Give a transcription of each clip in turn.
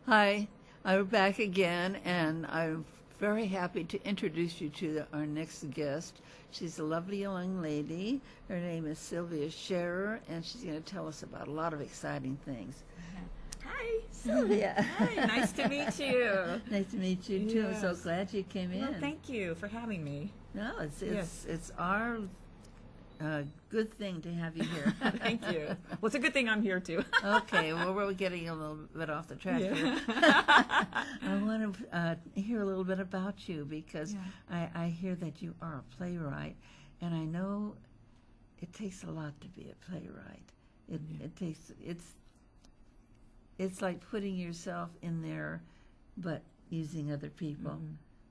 Hi, I'm back again, and I'm very happy to introduce you to our next guest. She's a lovely young lady. Her name is Silvia Scherer, and she's going to tell us about a lot of exciting things. Hi. Sylvia. Hi, nice to meet you. Nice to meet you too. I'm so Yes. glad you came in. Well, thank you for having me. No, it's Yes. it's our good thing to have you here. Thank you. Well, it's a good thing I'm here too. Okay, well, we're getting a little bit off the track Yeah. here. I want to hear a little bit about you because Yeah. I hear that you are a playwright, and I know it takes a lot to be a playwright. It takes it's like putting yourself in there, but using other people.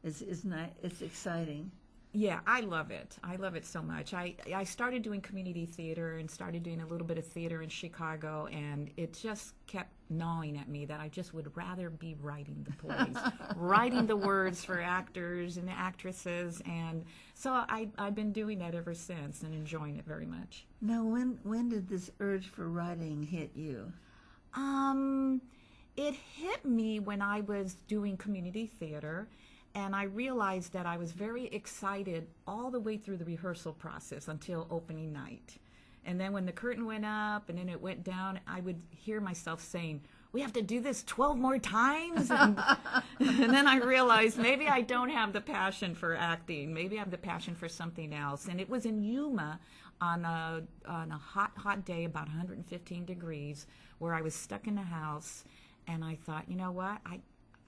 It's not it's exciting. Yeah, I love it. I love it so much. I started doing community theater and started doing a little bit of theater in Chicago, and it just kept gnawing at me that I just would rather be writing the plays, writing the words for actors and actresses, and so I've been doing that ever since and enjoying it very much. Now, when did this urge for writing hit you? It hit me when I was doing community theater, and I realized that I was very excited all the way through the rehearsal process until opening night. And then when the curtain went up and then it went down, I would hear myself saying, "We have to do this 12 more times?" And then I realized maybe I don't have the passion for acting. Maybe I have the passion for something else. And it was in Yuma on a hot day, about 115 degrees, where I was stuck in the house. And I thought, you know what?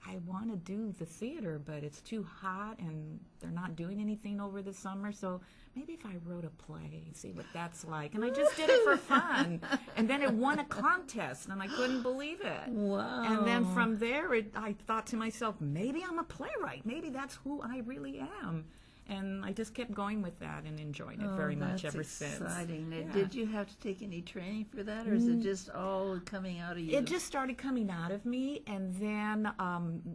I want to do the theater, but it's too hot and they're not doing anything over the summer. So maybe if I wrote a play, see what that's like. And I just did it for fun. And then it won a contest, and I couldn't believe it. Wow. And then from there, I thought to myself, maybe I'm a playwright. Maybe that's who I really am. And I just kept going with that and enjoying it very much ever since. Exciting. Yeah. Did you have to take any training for that, or is it just all coming out of you? It just started coming out of me, and then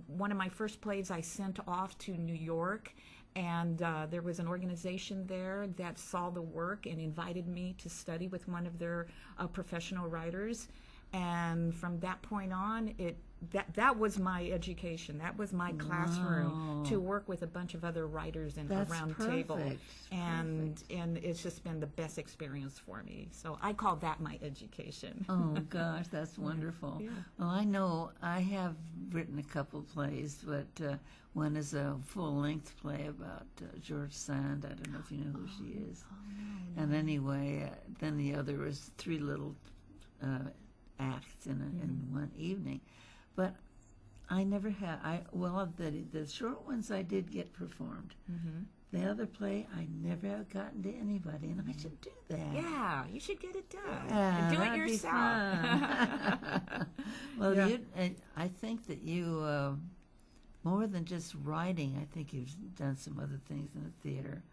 one of my first plays I sent off to New York, and there was an organization there that saw the work and invited me to study with one of their professional writers. And from that point on, that was my education. That was my classroom, to work with a bunch of other writers in a round table. And it's just been the best experience for me. So I call that my education. Oh gosh, that's wonderful. Yeah. Well, I know I have written a couple plays, but one is a full-length play about George Sand. I don't know if you know who she is. No. And anyway, then the other was three little acts in one evening. But I never had. The short ones I did get performed. The other play I never have gotten to anybody, and I should do that. Yeah, you should get it done. Yeah, And do it that'd be yourself. fun. Well, Yeah. I think that you, more than just writing, I think you've done some other things in the theater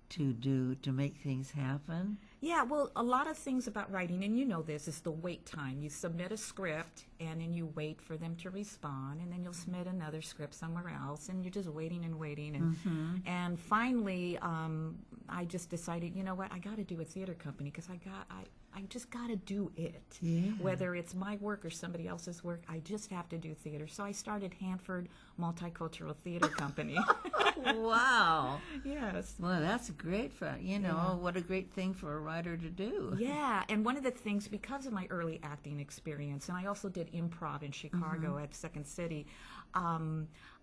to make things happen. Yeah, well, a lot of things about writing, and you know this, is the wait time. You submit a script, and then you wait for them to respond, and then you'll submit another script somewhere else, and you're just waiting and waiting. And finally, I just decided, you know what, I got to do a theater company because I just got to do it. Yeah. Whether it's my work or somebody else's work, I just have to do theater. So I started Hanford Multicultural Theater Company. Wow. Yes. Well, that's great fun. What a great thing for a writer to do. Yeah, and one of the things, because of my early acting experience, and I also did improv in Chicago at Second City,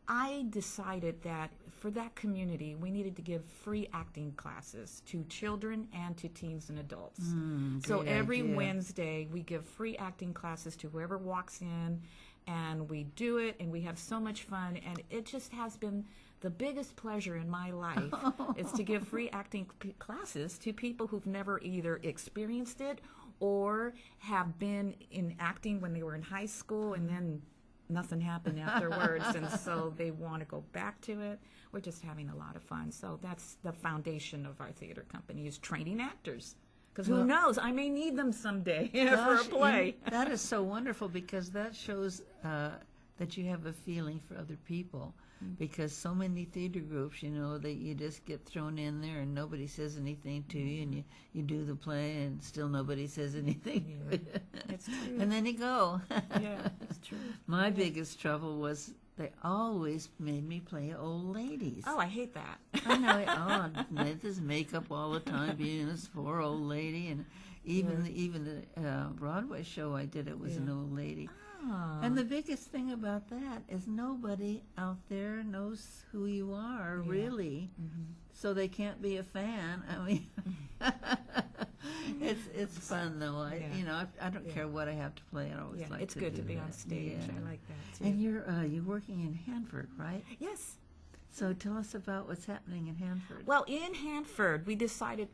I decided that for that community, we needed to give free acting classes to children and to teens and adults. So every Wednesday, we give free acting classes to whoever walks in, and we do it, and we have so much fun, and it just has been the biggest pleasure in my life is to give free acting classes to people who've never either experienced it or have been in acting when they were in high school and then nothing happened afterwards, and so they want to go back to it. We're just having a lot of fun. So that's the foundation of our theater company, is training actors. Because who knows, I may need them someday for a play. That is so wonderful, because that shows that you have a feeling for other people. Because so many theater groups, that you just get thrown in there and nobody says anything to you, and you do the play and still nobody says anything. Yeah, it's true. And then you go. Yeah, it's true. My biggest trouble was they always made me play old ladies. Oh, I hate that. I know. Did this makeup all the time, being this poor old lady, and even the Broadway show I did, it was an old lady. Oh. And the biggest thing about that is nobody out there knows who you are, really. So they can't be a fan. I mean, it's fun though. I don't care what I have to play. I always like it's to good do to be that. on stage. Yeah. I like that too. And you're working in Hanford, right? Yes. So tell us about what's happening in Hanford. Well, in Hanford, we decided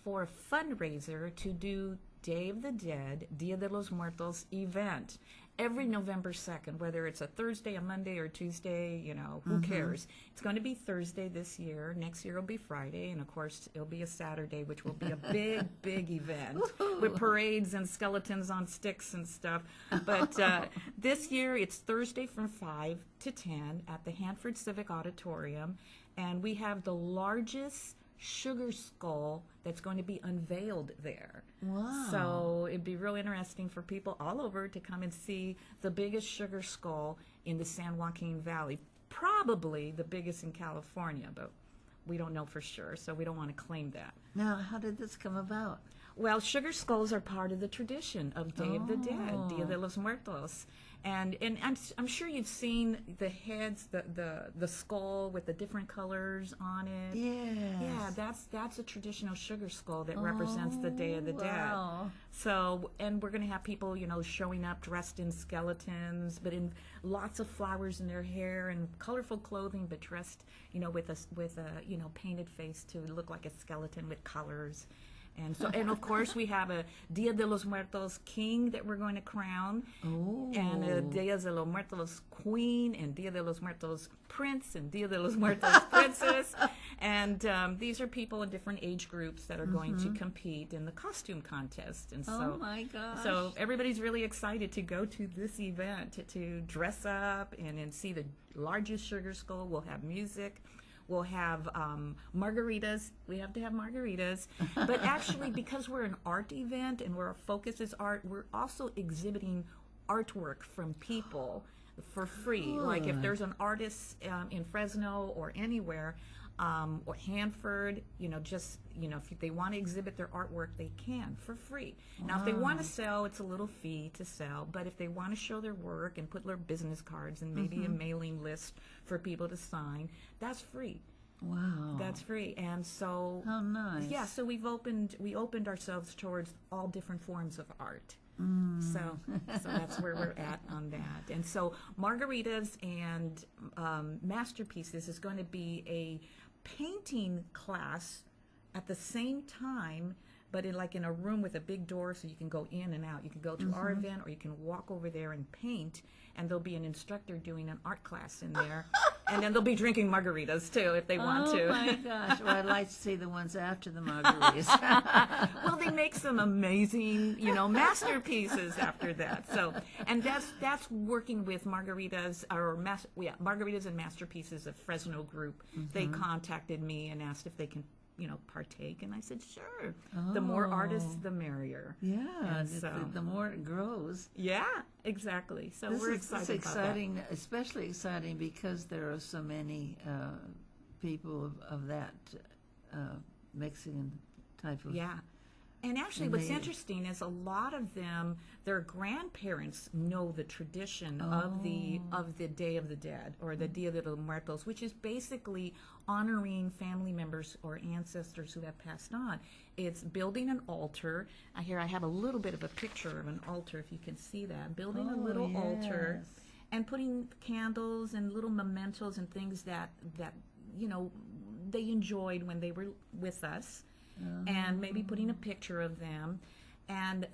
for a fundraiser to do Day of the Dead, Dia de los Muertos event every November 2nd, whether it's a Thursday, a Monday, or Tuesday, who cares? It's going to be Thursday this year. Next year it'll be Friday, and of course it'll be a Saturday, which will be a big, big event with parades and skeletons on sticks and stuff. But this year it's Thursday from 5 to 10 at the Hanford Civic Auditorium, and we have the largest sugar skull that's going to be unveiled there. Wow. So it'd be real interesting for people all over to come and see the biggest sugar skull in the San Joaquin Valley. Probably the biggest in California, but we don't know for sure, so we don't want to claim that. Now, how did this come about? Well, sugar skulls are part of the tradition of Day of the Dead, Dia de los Muertos. And I'm sure you've seen the heads, the skull with the different colors on it. Yes. Yeah, that's a traditional sugar skull that represents the Day of the Dead. Wow. So, and we're going to have people, showing up dressed in skeletons, but in lots of flowers in their hair and colorful clothing, but dressed, with a painted face to look like a skeleton with colors. And so, and of course, we have a Dia de los Muertos king that we're going to crown, and a Dia de los Muertos queen, and Dia de los Muertos prince, and Dia de los Muertos princess. And these are people in different age groups that are going to compete in the costume contest. And so, oh my gosh. So everybody's really excited to go to this event to dress up and see the largest sugar skull. We'll have music. We'll have margaritas. We have to have margaritas. But actually, because we're an art event and our focus is art, we're also exhibiting artwork from people for free. Like if there's an artist in Fresno or anywhere, or Hanford, if they want to exhibit their artwork, they can for free. Now, if they want to sell, it's a little fee to sell. But if they want to show their work and put their business cards and maybe a mailing list for people to sign, that's free. Wow. That's free. And so, how nice. Yeah. So we opened ourselves towards all different forms of art. So that's where we're at on that. And so margaritas and masterpieces is going to be a painting class at the same time, but in a room with a big door so you can go in and out. You can go to our event, or you can walk over there and paint, and there'll be an instructor doing an art class in there. And then they'll be drinking margaritas too if they want to. Oh my gosh! Well, I'd like to see the ones after the margaritas. Well, they make some amazing, masterpieces after that. So, and that's working with margaritas margaritas and masterpieces of Fresno group. They contacted me and asked if they can, partake, and I said sure. The more artists, the merrier. Yeah, so, the more it grows. Yeah, exactly. So This we're is excited exciting, about that. especially exciting because there are so many people of that Mexican type of. Yeah. And actually, what's interesting is a lot of them, their grandparents know the tradition of the Day of the Dead, or the Dia de los Muertos, which is basically honoring family members or ancestors who have passed on. It's building an altar. Here I have a little bit of a picture of an altar, if you can see that. Building a little altar and putting candles and little mementos and things that they enjoyed when they were with us. And maybe putting a picture of them, and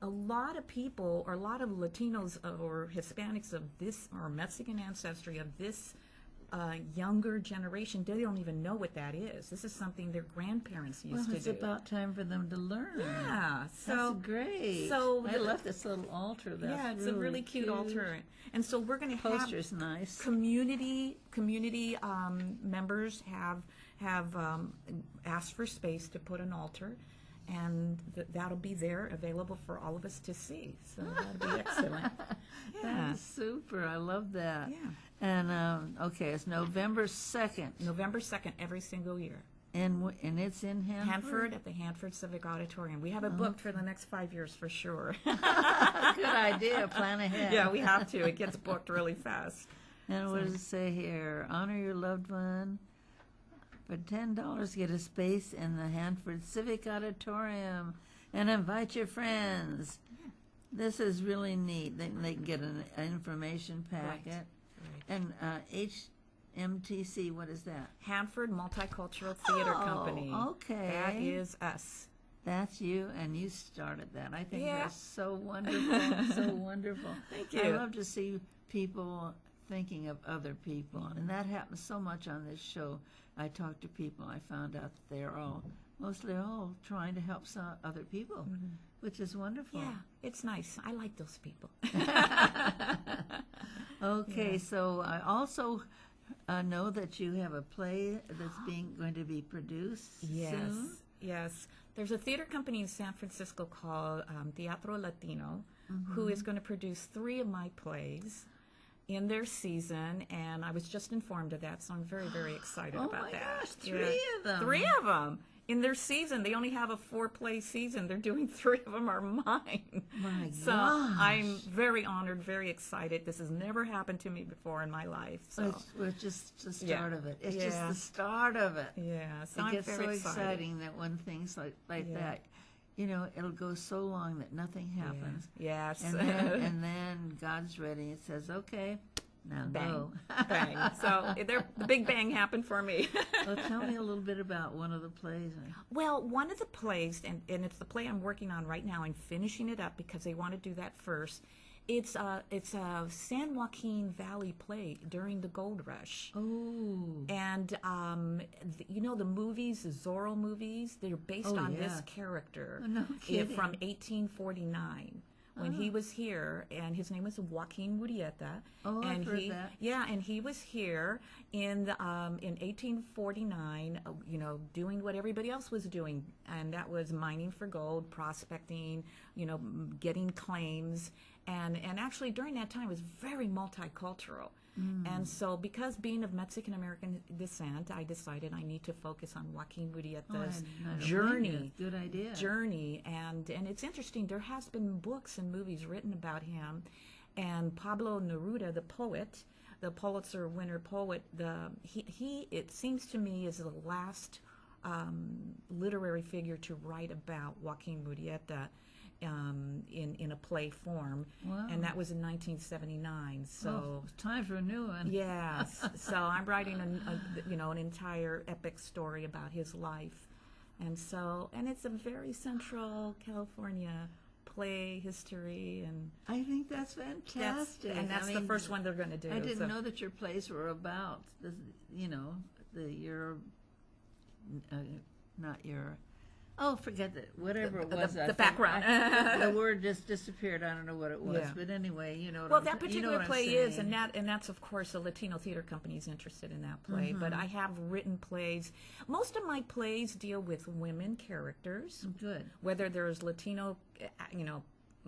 a lot of people, or a lot of Latinos or Hispanics of this, or Mexican ancestry of this younger generation, they don't even know what that is. This is something their grandparents used to do. It's about time for them to learn. Yeah, so that's great. So I love this little altar. That's it's a really cute altar, and so we're going to have poster's nice. Community members have asked for space to put an altar, and that'll be there available for all of us to see. So that'll be excellent. Yeah. That's super. super. I love that. Yeah. And okay, it's November 2nd. November 2nd every single year. And it's in Hanford? Hanford at the Hanford Civic Auditorium. We have it booked for the next 5 years for sure. Good idea. Plan ahead. Yeah, we have to. It gets booked really fast. And what does it say here? Honor your loved one. For $10, get a space in the Hanford Civic Auditorium and invite your friends. This is really neat. They can get an information packet. Right. And HMTC, what is that? Hanford Multicultural Theater Company. Okay. That is us. That's you, and you started that. I think Yeah. that's so wonderful, so wonderful. Thank you. I love to see people thinking of other people, and that happens so much on this show. I talk to people, I found out that they're mostly all trying to help some other people, which is wonderful. Yeah, it's nice. I like those people. Okay, so I also know that you have a play that's going to be produced soon. Yes. There's a theater company in San Francisco called Teatro Latino who is going to produce 3 of my plays in their season, and I was just informed of that, so I'm very, very excited about that. Oh my gosh, 3 of them. 3 of them. In their season, they only have a 4-play season. They're doing 3 of them are mine. My So gosh. I'm very honored, very excited. This has never happened to me before in my life. So It's just the start of it. It's just Yeah. the start of it. yeah, so It I'm gets very so excited. exciting that when things like Yeah. that, it'll go so long that nothing happens. Yes. And then God's ready. It says, okay, now Bang. go. Bang. So the big bang happened for me. Well, tell me a little bit about one of the plays. Well, one of the plays, and it's the play I'm working on right now. I'm finishing it up because they want to do that first. It's a San Joaquin Valley play during the gold rush. Oh. And, the movies, the Zorro movies, they're based on this yeah. character. Oh, no kidding. From 1849. When he was here, and his name was Joaquin Murrieta. Oh, and I've heard that. Yeah, and he was here in 1849, doing what everybody else was doing, and that was mining for gold, prospecting, getting claims, and actually during that time it was very multicultural. And so, because being of Mexican American descent, I decided I need to focus on Joaquin Murrieta's journey. Good idea. Journey, and it's interesting. There has been books and movies written about him, and Pablo Neruda, the poet, the Pulitzer winner poet, he it seems to me is the last literary figure to write about Joaquin Murrieta. In a play form, Wow. and that was in 1979. So it's time for a new one. yes, so I'm writing an entire epic story about his life, and it's a very Central California play history, and I think that's fantastic. that's the first one they're going to do. I didn't know that your plays were about not your. Oh, forget that. Whatever it was. The background. The word just disappeared. I don't know what it was. Yeah. But anyway, Well, that particular play is, and and that's of course a Latino theater company is interested in that play. But I have written plays. Most of my plays deal with women characters. good. Whether there's Latino,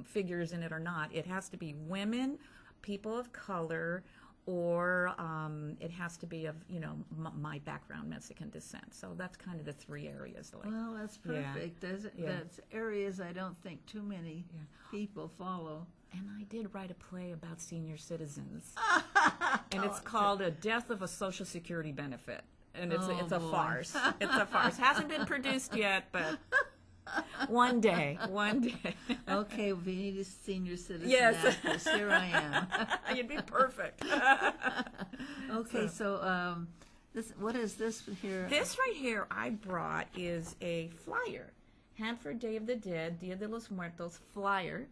figures in it or not, it has to be women, people of color, or it has to be of my background, Mexican descent. So that's kind of the 3 areas. Well, that's perfect. That's areas I don't think too many people follow. And I did write a play about senior citizens, and it's called "A Death of a Social Security Benefit," and it's a farce. It's a farce. Hasn't been produced yet, but. One day. Okay, we need a senior citizen Yes. actress. Here I am. You'd be perfect. Okay, so what is this here? This right here I brought is a flyer. Hanford Day of the Dead, Dia de los Muertos flyer.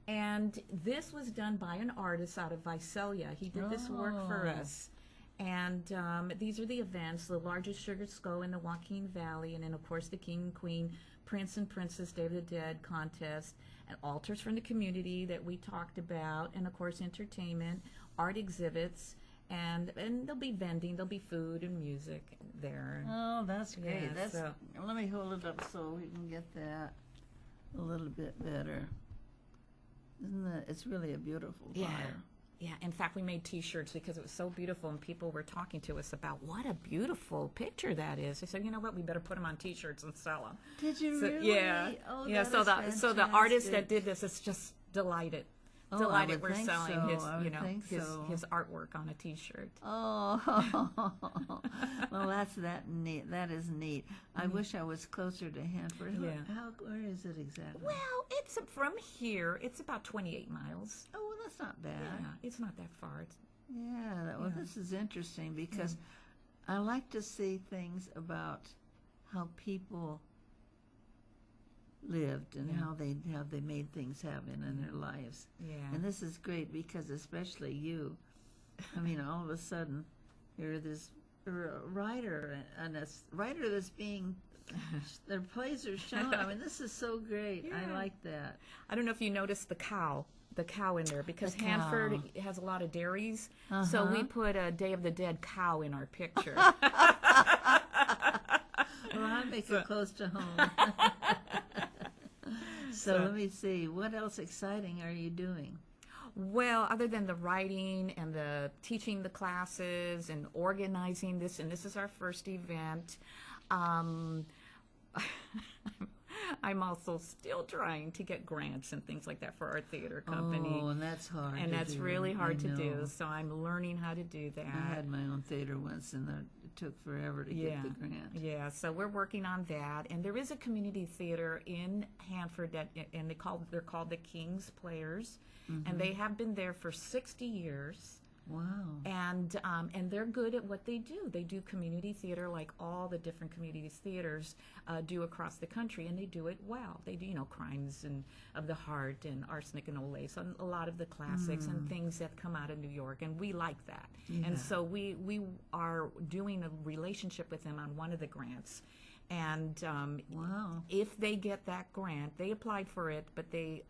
And this was done by an artist out of Visalia. He did this work for us. And these are the events: the largest sugar skull in the Joaquin Valley, and then, of course, the King and Queen, Prince and Princess Day of the Dead contest, and altars from the community that we talked about, and, of course, entertainment, art exhibits, and there'll be vending, there'll be food and music there. Oh, that's great. Yeah, Let me hold it up so we can get that a little bit better. It's really a beautiful flyer. Yeah, in fact, we made T-shirts because it was so beautiful, and people were talking to us about what a beautiful picture that is. They said, you know what, we better put them on T-shirts and sell them. Did you So, really? Yeah, Oh, yeah. that is So the artist that fantastic. did this is just delighted. Oh, I Delighted would we're think selling so. his, I would think so. his artwork on a T-shirt. Oh, well, that's that neat. That is neat. I wish I was closer to Hanford. Yeah. Where is it exactly? Well, it's from here. It's about 28 miles. Oh, well, that's not bad. Yeah, it's not that far. It's, Well, this is interesting because I like to see things about how people lived and how they made things happen in their lives. Yeah. And this is great because especially you, I mean, all of a sudden, you're a writer and a writer that's being, their plays are shown. I mean, this is so great. I Yeah. like that. I don't know if you noticed the cow in there, because The cow. Hanford has a lot of dairies, so we put a Day of the Dead cow in our picture. Well, I make it close to home. So let me see. What else exciting are you doing? Well, other than the writing and the teaching the classes and organizing this, and this is our first event, I'm also still trying to get grants and things like that for our theater company. Oh, and that's hard. And to that's do. really hard to I do, know. so I'm learning how to do that. I had my own theater once, and it took forever to get the grant. Yeah, so we're working on that, and there is a community theater in Hanford and they're called the King's Players, and they have been there for 60 years. Wow. And they're good at what they do. They do community theater like all the different community theaters do across the country, and they do it well. They do, Crimes of the Heart and Arsenic and Olay, so a lot of the classics and things that come out of New York, and we like that. Yeah. And so we are doing a relationship with them on one of the grants. And Wow. if they get that grant, they applied for it, but they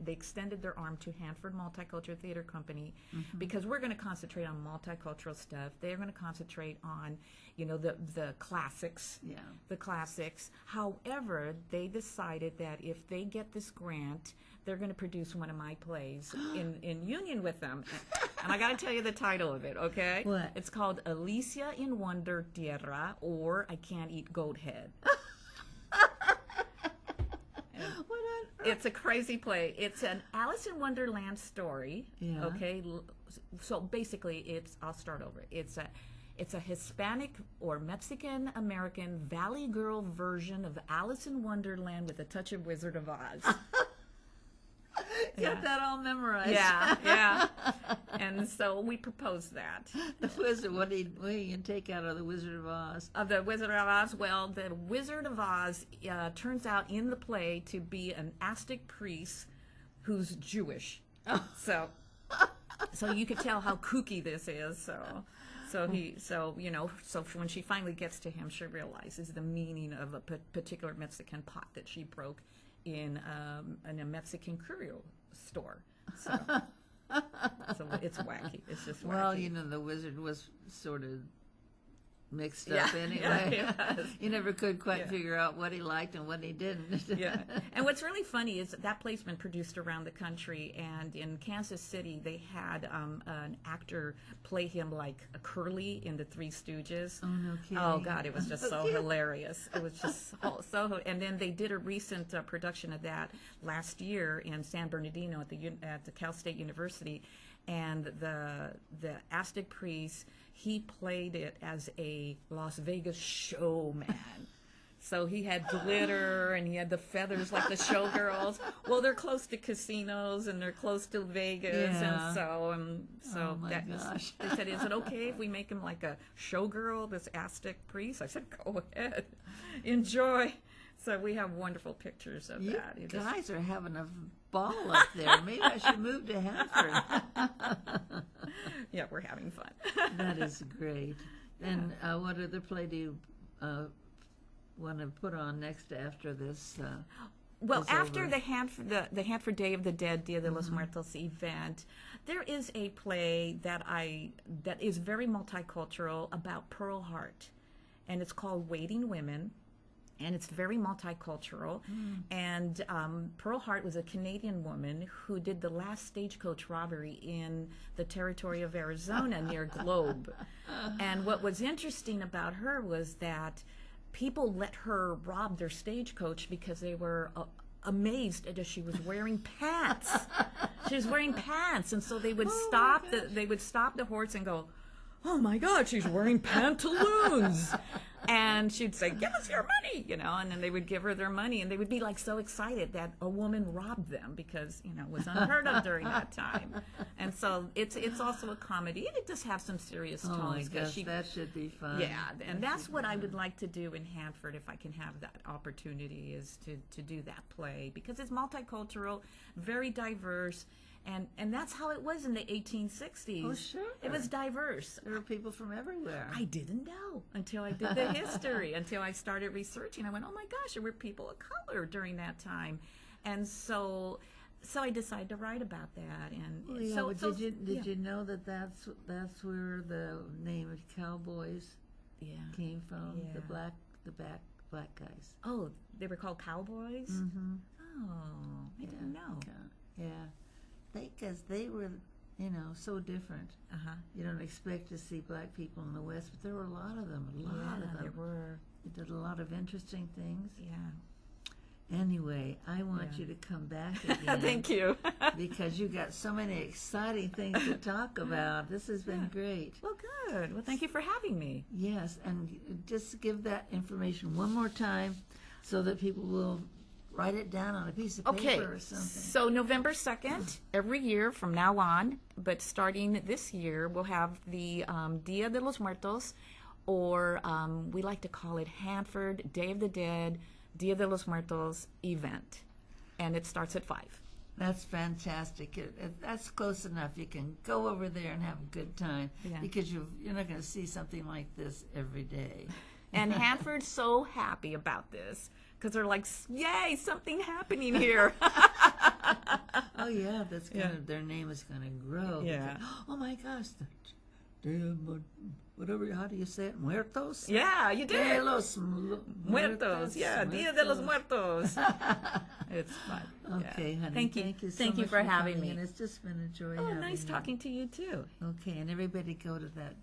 extended their arm to Hanford Multicultural Theater Company, because we're going to concentrate on multicultural stuff. They're going to concentrate on, the classics. Yeah. The classics. However, they decided that if they get this grant, they're going to produce one of my plays in union with them. And I got to tell you the title of it, okay? What? It's called Alicia in Wonder Tierra, or I Can't Eat Goat Head. It's a crazy play. It's an Alice in Wonderland story. Yeah. Okay. So basically, I'll start over. It's a Hispanic or Mexican American Valley Girl version of Alice in Wonderland with a touch of Wizard of Oz. Got that all memorized. Yeah. And so we proposed that. The wizard. What do you take out of the Wizard of Oz? Of the Wizard of Oz, well, the Wizard of Oz turns out in the play to be an Aztec priest who's Jewish. So you could tell how kooky this is. So when she finally gets to him, she realizes the meaning of a particular Mexican pot that she broke in a Mexican curio store. So it's wacky. It's just wacky. Well, the wizard was sort of mixed up anyway. Yeah. You never could quite figure out what he liked and what he didn't. Yeah. And what's really funny is that play's been produced around the country, and in Kansas City they had an actor play him like a Curly in the Three Stooges. Oh, no kidding. Oh God, it was just so hilarious. It was just so. And then they did a recent production of that last year in San Bernardino at the Cal State University, and the Aztec priest, he played it as a Las Vegas showman. So he had glitter and he had the feathers like the showgirls. Well, they're close to casinos and they're close to Vegas, Yeah. and so Oh, my gosh. they said, "Is it okay if we make him like a showgirl, this Aztec priest?" I said, "Go ahead, enjoy." So we have wonderful pictures of You that. It just- guys are having a ball up there. Maybe I should move to Hanford. yeah, we're having fun. That is great. And what other play do you want to put on next after this? Well, is after over? the Hanford Day of the Dead, Dia de los Muertos event, there is a play that is very multicultural about Pearl Hart, and it's called Waiting Women. and it's very multicultural. And Pearl Hart was a Canadian woman who did the last stagecoach robbery in the territory of Arizona near Globe. And what was interesting about her was that people let her rob their stagecoach because they were amazed that she was wearing pants. She was wearing pants, and so they would stop the horse and go, "Oh my God, she's wearing pantaloons!" And she'd say, "Give us your money," and then they would give her their money, and they would be like so excited that a woman robbed them because it was unheard of during that time. And so it's also a comedy, and it does have some serious tones. Oh my gosh, that should be fun. Yeah, and that's what I would like to do in Hanford if I can have that opportunity, is to do that play, because it's multicultural, very diverse. And that's how it was in the 1860s. Oh, sure. It was diverse. There were people from everywhere. I didn't know until I did the history, until I started researching. I went, oh my gosh, there were people of color during that time. And so I decided to write about that. And well, yeah, but did you know that that's where the name of cowboys came from? Yeah. The black guys. Oh, they were called cowboys? Mm-hmm. Oh, I didn't know. Yeah. Because they were, so different. Uh-huh. You don't expect to see black people in the West, but there were a lot of them. A lot of them. There were. They did a lot of interesting things. Yeah. Anyway, I want you to come back again. Thank you. Because you got so many exciting things to talk about. This has been great. Well, good. Well, thank you for having me. Yes, and just give that information one more time so that people will write it down on a piece of paper or something. So November 2nd, every year from now on, but starting this year, we'll have the Dia de los Muertos, or we like to call it Hanford Day of the Dead, Dia de los Muertos event. And it starts at 5. That's fantastic. That's close enough. You can go over there and have a good time, because you're not going to see something like this every day. And Hanford's so happy about this, because they're like, yay, something happening here. Oh, yeah, that's their name is going to grow. Yeah. Because, oh, my gosh. Whatever, how do you say it? Muertos? Yeah, you did. De los Muertos. Yeah, Dia de los Muertos. It's fun. Okay, honey. Thank you. Thank you for having me. And it's just been a joy Oh, having nice you. talking to you, too. Okay, and everybody go to that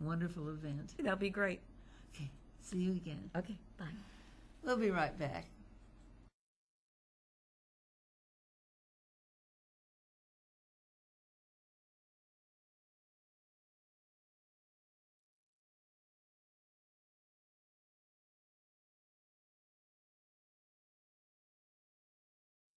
wonderful event. That'll be great. Okay, see you again. Okay, bye. We'll be right back.